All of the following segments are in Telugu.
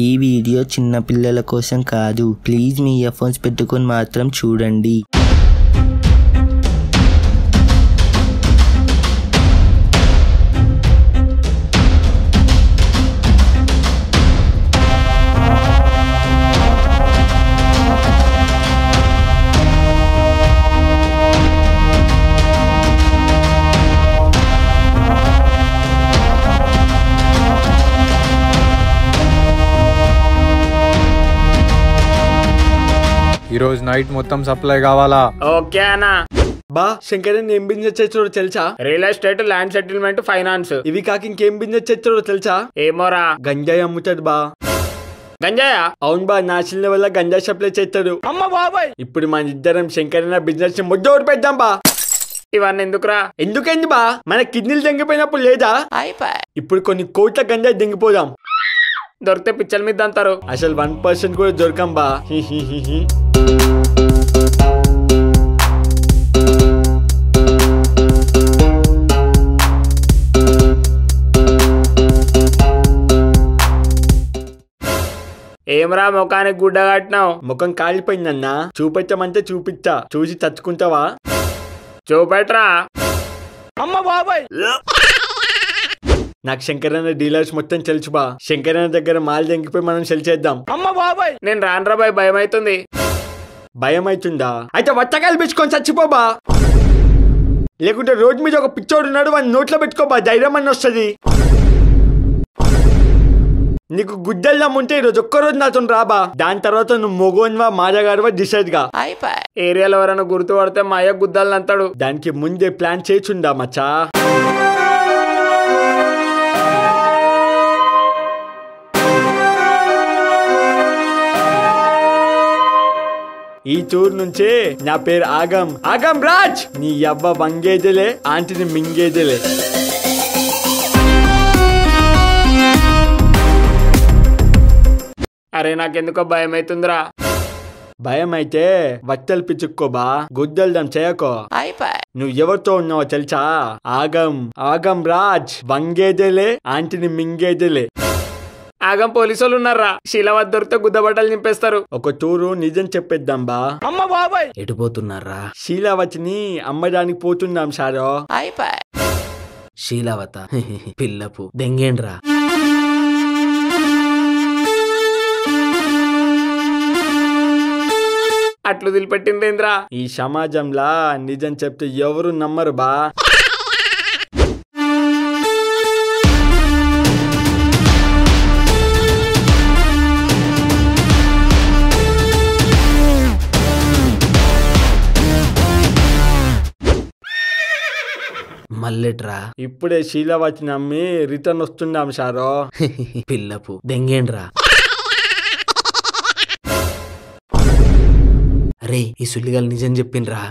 ఈ వీడియో చిన్న పిల్లల కోసం కాదు. ప్లీజ్ మీ ఇయర్ ఫోన్స్ పెట్టుకొని మాత్రం చూడండి. ఈ రోజు నైట్ మొత్తం సప్లై కావాలా? ఓకే అన్నా. బా శంకరన్ ఏం బిజినెస్ చేస్తాడో తెలుసా? Real estate, land settlement, finance. ఇవి కాక ఇంకేం బిజినెస్ చేస్తాడో తెలుసా? ఏమోరా. గంజాయి అమ్ముతాడు బా. గంజాయా? అవును బా, నేషనల్ వల్ల గంజాయి సప్లై చేస్తాడు. అమ్మ బాబాయ్. ఇప్పుడు మన ఇద్దరం శంకరన్న బిజినెస్ ని ముద్ద ఓడి పెడదాం బా. ఇవన్నీ ఎందుకురా? ఎందుకైంది బా? మన కిడ్నీలు దెంగిపోయినప్పుడు లేదా? ఇప్పుడు కొన్ని కోట్ల గంజాయి దెంగిపోదాం. దొరికితే పిచ్చల మీద అంటారు. అసలు 1% కూడా దొరకం బా. ఏమరా ముఖానికి గుడ్డ కట్టినావు? ముఖం కాలిపోయిందన్నా. చూపించమంటే చూపిస్తా, చూసి చచ్చుకుంటావా? చూపెట్రా. అమ్మ బాబాయ్. నాకు శంకరన్న డీలర్స్ మొత్తం తెలుసు బా. శంకరన్న దగ్గర మాల్ దెంగిపోయి మనం సెల్ చేద్దాం. అమ్మ బాబాయ్. నేను రానురా బాయ్, భయం అవుతుంది. భయం అవుతుందా? అయితే వట్టకాయలు పెట్టుకొని చచ్చిపోబా. లేకుంటే రోడ్ మీద ఒక పిచ్చోడు ఉన్నాడు, వాడిని నోట్లో పెట్టుకోబా, ధైర్యం అని వస్తుంది. నీకు గుడ్డల్లా ఉంటే ఈరోజు ఒక్కరోజు నాతో రాబా. దాని తర్వాత నువ్వు మొగోన్వా మాజగాడువా డిసైడ్ గా. ఏరియాలో ఎవరైనా గుర్తుపడితే మా అయ్య గుద్దాలని అంటాడు. దానికి ముందే ప్లాన్ చేస్తుందా మచ్చా? ఈ టూర్ నుంచే నా పేరు ఆగం. ఆగం రాజ్. నీ అవ్వ వంగేదలే, ఆంటీని మింగేదలే. అరే నాకెందుకో భయం అవుతుందిరా. భయం అయితే వట్టలు పిచ్చుకోబా, గుద్దల్దం చేయకో. నువ్వు ఎవరితో ఉన్నావో తెలుసా? ఆగం. ఆగం రాజ్. వంగేదలే, ఆంటీని మింగేదలే. ఆగం పోలీసు వాళ్ళు ఉన్నారా? శీలవత్ దొరికితే గుద్దబట్టలు నింపేస్తారు. ఒక టూరు నిజం చెప్పేద్దాం బా. అమ్మ బాబాయ్. ఎటుపోతున్నారా? శీలావతిని అమ్మడానికి పోతున్నాం సారో. శీలావత పిల్లపు దెంగేండ్రా. అట్లు వదిలిపెట్టిందేంద్రా? ఈ సమాజంలా నిజం చెప్తే ఎవరు నమ్మరు బా. మల్లెట్రా. ఇప్పుడే శీలావతిని అమ్మి రిటర్న్ వస్తున్నాం సారో. పిల్లపు దెంగేండ్రా. అరే ఈ సుల్లిగాలు నిజం చెప్పిండ్రా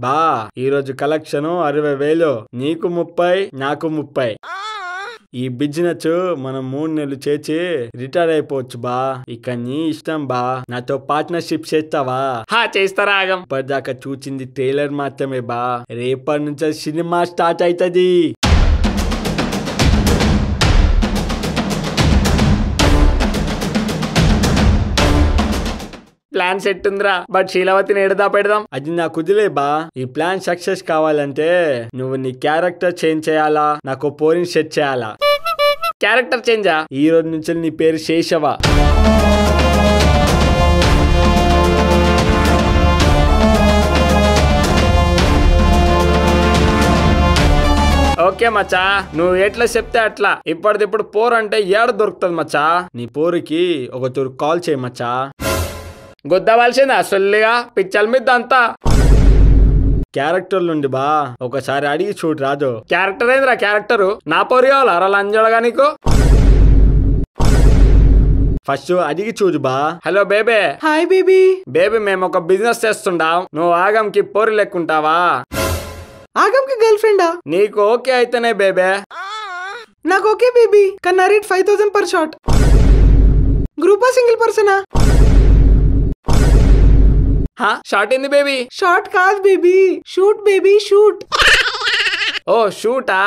బా. ఈరోజు కలెక్షన్ 60,000. నీకు 30, నాకు 30. ఈ బిజినెస్ మనం 3 నెలలు చేసి రిటైర్ అయిపోవచ్చు బా. ఇక నీ ఇష్టం బా. నాతో పార్ట్నర్షిప్ చేస్తావా? చేస్తారా ఆగం? ఇప్పటిదాకా చూసింది ట్రైలర్ మాత్రమే బా. రేపటి నుంచి సినిమా స్టార్ట్ అవుతుంది. ప్లాన్ సెట్ ఉందిరా. బట్ శీలావతిని ఎడదా పెడదాం. అది నాకు కుదిలే బా. ఈ ప్లాన్ సక్సెస్ కావాలంటే నువ్వు నీ క్యారెక్టర్ చేంజ్ చేయాలా, నాకు పోరిని సెట్ చేయాలా. క్యారెక్టర్ చేంజా? ఈ రోజు నుంచి నీ పేరు శేషవా. ఓకే మచ్చా, నువ్వు ఎట్లా చెప్తే అట్లా. ఇప్పటిదిప్పుడు పోర్ అంటే ఏడ దొరుకుతుంది మచ్చా? నీ పోరుకి ఒక తూరు కాల్ చేయి మచ్చా. గుద్దవలసిందా సొల్లిగా పిచ్చల మీద అంతా? క్యారెక్టర్ నుండి బా ఒకసారి అడిగి చూడు రాదు. క్యారెక్టర్ ఏందిరా? క్యారెక్టరు నా పోరు కావాలా అలా అంజడగా నీకు? ఫస్ట్ అడిగి చూడు బా. Hello babe. Hi baby. Baby మేము ఒక బిజినెస్ చేస్తుండాం. నువ్వు ఆగంకి పోరు లెక్కుంటావా? ఆగంకి గర్ల్ ఫ్రెండా? నీకు ఓకే అయితేనే బేబే. నాకు ఓకే బేబీ. కన్నా రేట్ 5,000 per shot. గ్రూపా సింగిల్ పర్సనా? షార్ట్ ఏంది బేబీ? షార్ట్ కాదు బేబీ, షూట్ బేబీ, షూట్. ఓ షూటా,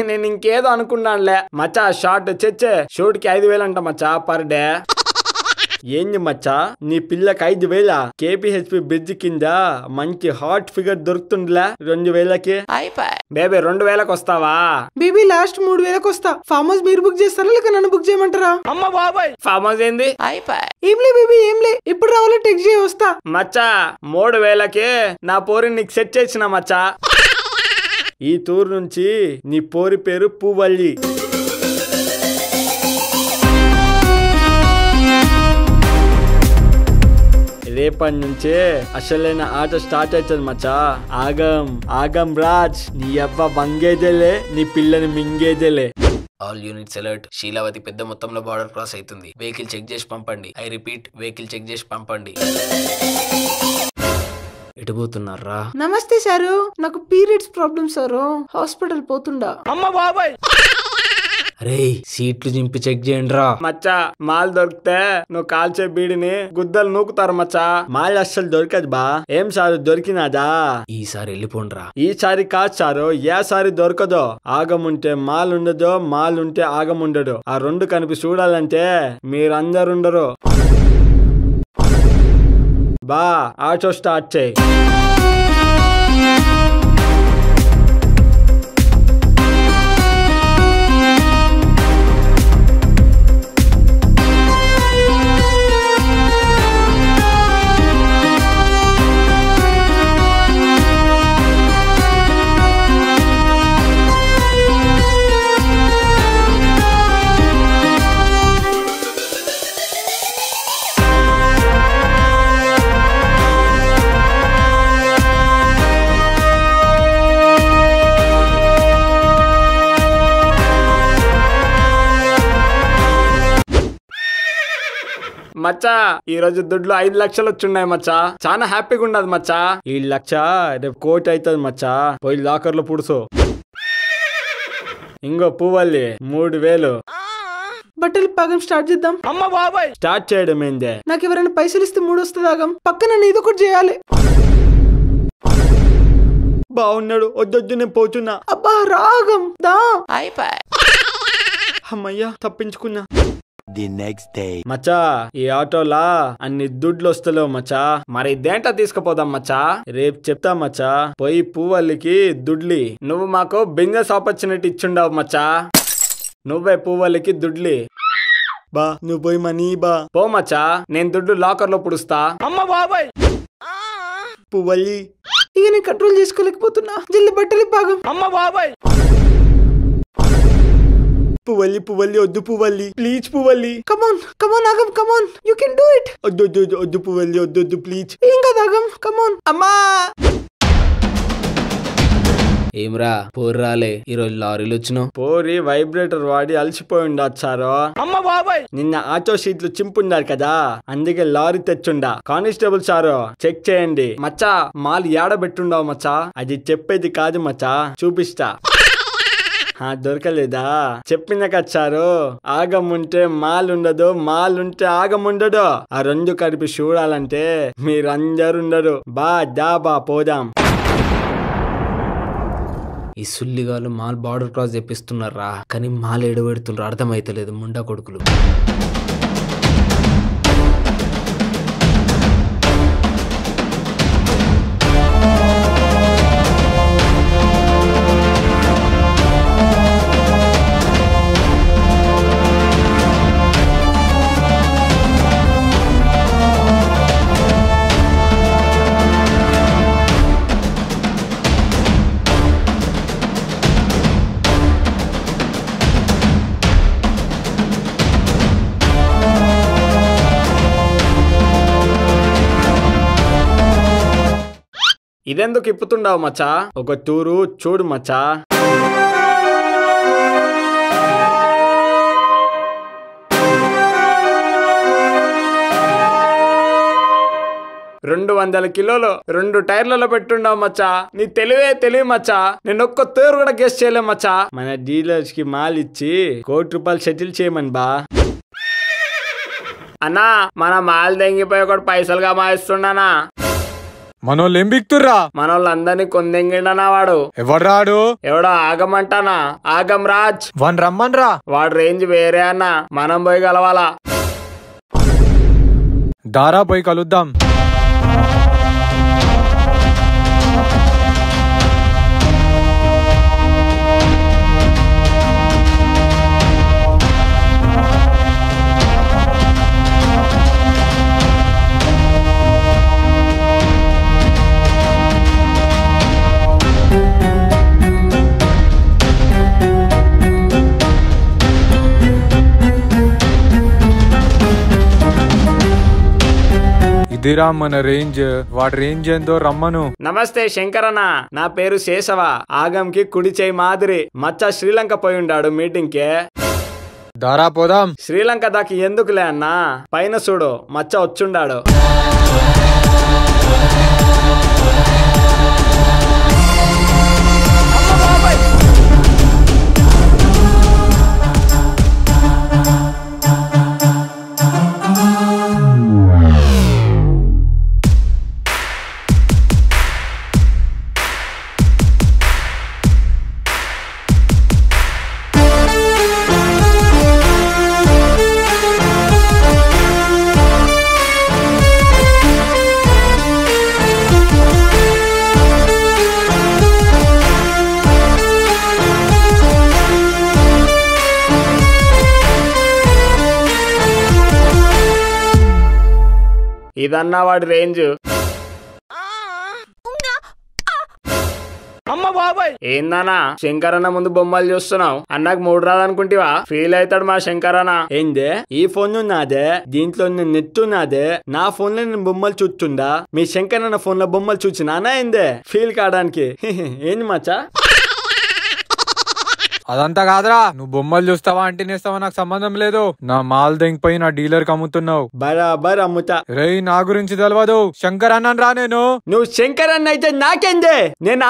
నేను ఇంకేదో అనుకున్నానులే మచ్చా. షార్ట్ చచ్చే షూట్ కి 5,000 అంట మచ్చా పర్ డే. ఏంది మచ్చా నీ పిల్లకి 5,000 KPHP బ్రిడ్జ్ కింద మంచి హాట్ ఫిగర్ దొరుకుతుందిలా 2,000కి బేబీ 2,000కి వస్తావా? బేబీ లాస్ట్ 3,000కి వస్తా. ఫామ్ హౌస్ మీరు బుక్ చేస్తారా లేక నన్ను బుక్ చేయమంటారా? అమ్మ బాబాయ్ ఫామ్ హౌస్ ఏంది? ఏంలే బేబీ ఏంలే, ఇప్పుడు రావాలో టెక్స్ట్ చేయి వస్తా. మచ్చా 3,000కి నా పోరిని నీకు సెట్ చేసిన మచ్చా. ఈ టూర్ నుంచి నీ పోరి పేరు పువ్వల్లి. రేపటి నుంచే అసలైన ఆట స్టార్ట్ అవుతుంది మచ్చా. ఆగం రాజ్, నీ అవ్వ వంగేదేలే, నీ పిల్లని మింగేదేలే. All units alert. శీలావతి పెద్ద మొత్తంలో బార్డర్ క్రాస్ అవుతుంది. వెహికల్ చెక్ చేసి పంపండి. ఐ రిపీట్, వెహికల్ చెక్ చేసి పంపండి. ఎటుపోతున్నారా? నమస్తే సారు, నాకు పీరియడ్స్ ప్రాబ్లమ్ సారు, హాస్పిటల్ పోతుండా. అమ్మ బాబాయ్ అరే సీట్లు చింపి చెక్ చేయండి రా. మచ్చా మాల్ దొరికితే నువ్వు కాల్చే బీడిని గుద్దలు నూకుతారు మచ్చా. మాల్ అస్సలు దొరకదు బా. ఏం సారు దొరికినాదా? ఈసారి వెళ్ళిపోండ్రా. ఈసారి కాదు సారు, ఏసారి దొరకదో. ఆగముంటే మాల్ ఉండదో, మాల్ ఉంటే ఆగముండదు. ఆ రెండు కనిపి చూడాలంటే మీరందరుండరు. బా ఆటో స్టార్ట్ చేయి. మచ్చా ఈ రోజు దుడ్లు 5 లక్షలు వచ్చున్నాయి మచ్చా. చాలా హ్యాపీగా ఉండదు మచ్చా. ఈ 1,00,000 రేపు కోటి అవుతుంది మచ్చా. పోయి లాకర్ లో పుడుసు. ఇంకో పువ్వల్లి 3,000. బట్టలు పాగం స్టార్ట్ చేద్దాం. అమ్మ బాబాయ్ స్టార్ట్ చేయడం ఏందే? నాకు ఎవరైనా పైసలు ఇస్తే 3 వస్తుంది. ఆగం పక్కన నేను ఇది ఒకటి చేయాలి. బాగున్నాడు, వద్దొద్దు నేను పోతున్నా. అబ్బా రాగం దా. అమ్మయ్యా తప్పించుకున్నా. The next day. మచ్చా ఈ ఆటోలా అన్ని దుడ్లు వస్తలేవు మచ్చా. మరి దేంట తీసుకుపోదాం మచ్చా? రేపు చెప్తా మచ్చా. పోయి పువ్వల్లికి దుడ్లి. నువ్వు మాకు బిజినెస్ ఆపర్చునిటీ ఇచ్చుండవు మచ్చా. నువ్వే పువ్వల్లికి దుడ్లి. బా నువ్వు పోయి మనీ బా. పో మచ్చా, నేను దుడ్డు లాకర్ లో పుడుస్తా. అమ్మ బాబాయ్ పువ్వల్లి. ఇక నేను కంట్రోల్ చేసుకోలేకపోతున్నా. జల్లి బట్టలు పాగం. అమ్మ బాబాయ్ పువ్వల్లి వద్దు పువ్వల్లి, ప్లీజ్ పువ్వల్లి. కమోన్ ఆగం, come on you can do it. వద్దు పువ్వల్లి, వద్దు ప్లీజ్. ఏం కాదు ఆగం, కమోన్. అమ్మా ఏమ్రా పోర్రాలే, ఈరోజు లారీలు వచ్చినావు. పోరి వైబ్రేటర్ వాడి అలసిపోయి ఉండదు సారో. అమ్మ బాబాయ్ నిన్న ఆటో సీట్లు చింపున్నారు కదా, అందుకే లారీ తెచ్చుండా. కానిస్టేబుల్ సారో చెక్ చేయండి. మచ్చా మాల్ ఏడబెట్టుండవు మచ్చా. అది చెప్పేది కాదు మచ్చా, చూపిస్తా. దొరకలేదా? చెప్పిన కచ్చారు. ఆగముంటే మాల్ ఉండదు, మాల్ ఉంటే ఆగముండదు. ఆ రెండు కలిపి చూడాలంటే మీరందరు ఉండరు. బా పోదాం. ఈ సుల్లిగాలు మాల్ బార్డర్ క్రాస్ తెప్పిస్తున్నారా, కానీ మాల్ ఏడబెడుతున్నారు అర్థమైతలేదు ముండా కొడుకులు. ఇదెందుకు ఇప్పుతుండవు మచ్చా? ఒక తూరు చూడు మచ్చా. రెండు 200 కిలోలు 2 టైర్లలో పెట్టుండవు మచ్చా. నీ తెలివి మచ్చా. నేను ఒక్క తూరు కూడా గెస్ చేయలేం మచ్చా. మన డీలర్స్ కి మాల్ ఇచ్చి ₹1,00,00,000 సెటిల్ చేయమని బా. అన్నా మన మాల్ దెంగిపోయి ఒకటి పైసలుగా మాయిస్తున్నానా. మనోళ్ళు ఏం బిక్తుర్రా? మనోళ్ళందరినీ కొందెంగిండనా వాడు. ఎవడ్రాడు? ఎవడో ఆగమంటానా, ఆగం రాజ్. వన్ రమ్మన్రా. వాడు రేంజ్ వేరే అన్నా, మనం పోయి కలవాలా. దారా పోయి కలుద్దాం. ఇదిరా మన రేంజ్. వాడి రేంజ్ ఏందో రమ్మను. నమస్తే శంకరన్న, నా పేరు శేషవ. ఆగంకి కుడి చేయి మాదిరి. మచ్చ శ్రీలంక పోయి ఉండాడు మీటింగ్ కి. దారా పోదాం. శ్రీలంక దాకి ఎందుకులే అన్నా, పైన చూడు మచ్చ వచ్చుండాడు. ఇదన్నా వాడి రేంజ్. ఏందన్నా శంకరన్న ముందు బొమ్మలు చూస్తున్నావు? అన్నకు 3 రాదనుకుంటివా? ఫీల్ అవుతాడు మా శంకరన్న. ఏందే ఈ ఫోన్ నాదే, దీంట్లో నెట్ నాదే. నా ఫోన్ లో నేను బొమ్మలు చూస్తుందా? మీ శంకరన్న ఫోన్ లో బొమ్మలు చూసినానా ఏందే ఫీల్ కావడానికి? ఏంది మచ్చా? అదంతా కాదురా, నువ్వు బొమ్మలు చూస్తావా అంటే నేస్తావా నాకు సంబంధం లేదు. నా మాల్ దెంగిపోయి నా డీలర్ కి అమ్ముతున్నావు. బరాబర్ అమ్ముతా. రేయ్ నా గురించి తెలియదు, శంకర్ అన్నాను రా నేను. నువ్వు శంకర్ అన్న అయితే నాకేందే? నేను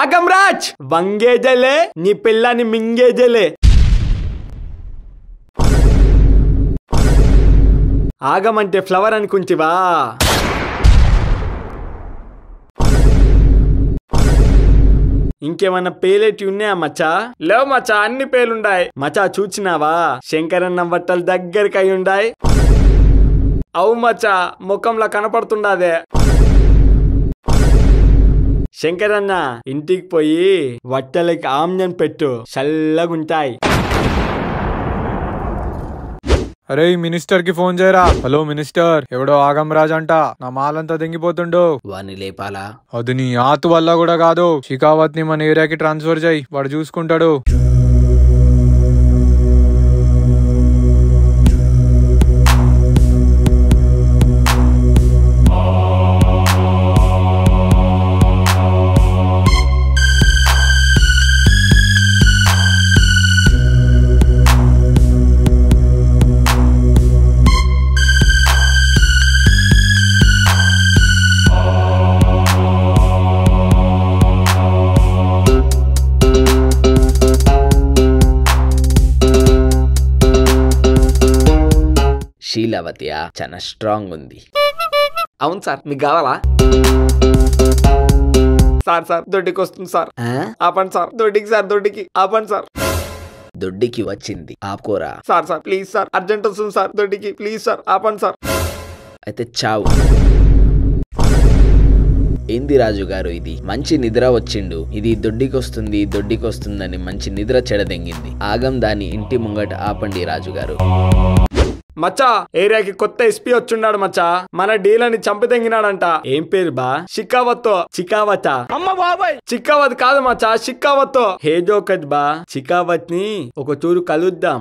ఆగం రాజ్. వంగేజలే నీ పిల్లని మింగేజలే. ఆగం అంటే ఫ్లవర్ అనుకుంటివా? ఇంకేమన్నా పేలేటి ఉన్నాయా మచ్చా? లేవు మచ్చా, అన్ని పేలుండాయి. మచ్చా చూచినావా? శంకరన్న బట్టలు దగ్గరికి అయి ఉండాయి. అవు మచ్చా, ముఖంలా కనపడుతుండాదే. శంకరన్న ఇంటికి పోయి బట్టలకి ఆమ్జన్ పెట్టు, చల్లగుంటాయి. అరే మినిస్టర్ కి ఫోన్ చేయరా. హలో మినిస్టర్, ఎవడో ఆగం రాజ్ అంట నా మాలంతా దెంగిపోతుండు. వాడిని లేపాలా? అది నీ ఆతు వల్ల కూడా కాదు. షికావత్ ని మన ఏరియాకి ట్రాన్స్ఫర్ చేయి, వాడు చూసుకుంటాడు. శీలవతియా చాలా స్ట్రాంగ్ ఉంది. అవును సార్, మీకు కావాలా? సార్ దొడ్డికి వస్తుంది సార్. ఆపండి సార్, దొడ్డికి సార్, దొడ్డికి ఆపండి సార్. దొడ్డికి వచ్చింది ఆపుకోరా. సార్ ప్లీజ్ సార్, అర్జెంట్ వస్తుంది సార్ దొడ్డికి. ప్లీజ్ సార్ ఆపండి సార్. అయితే చావు. ఏంది రాజు గారు ఇది? మంచి నిద్ర వచ్చిండు. ఇది దొడ్డికి వస్తుందని మంచి నిద్ర చెడదెంగింది. ఆగం దాని ఇంటి ముంగట ఆపండి రాజుగారు. మచ్చా, ఏరియాకి కొత్త ఎస్పీ వచ్చున్నాడు మచ్చా. మన డీలని చంపి తెంగినాడంట. ఏం పేరు బా? షికావత్. చికావత? అమ్మ బాబాయ్, చికావత్ కాదు మచ్చా, షికావత్. హేజోకత్ బా. చికావత్ ని ఒక తూరు కలుద్దాం.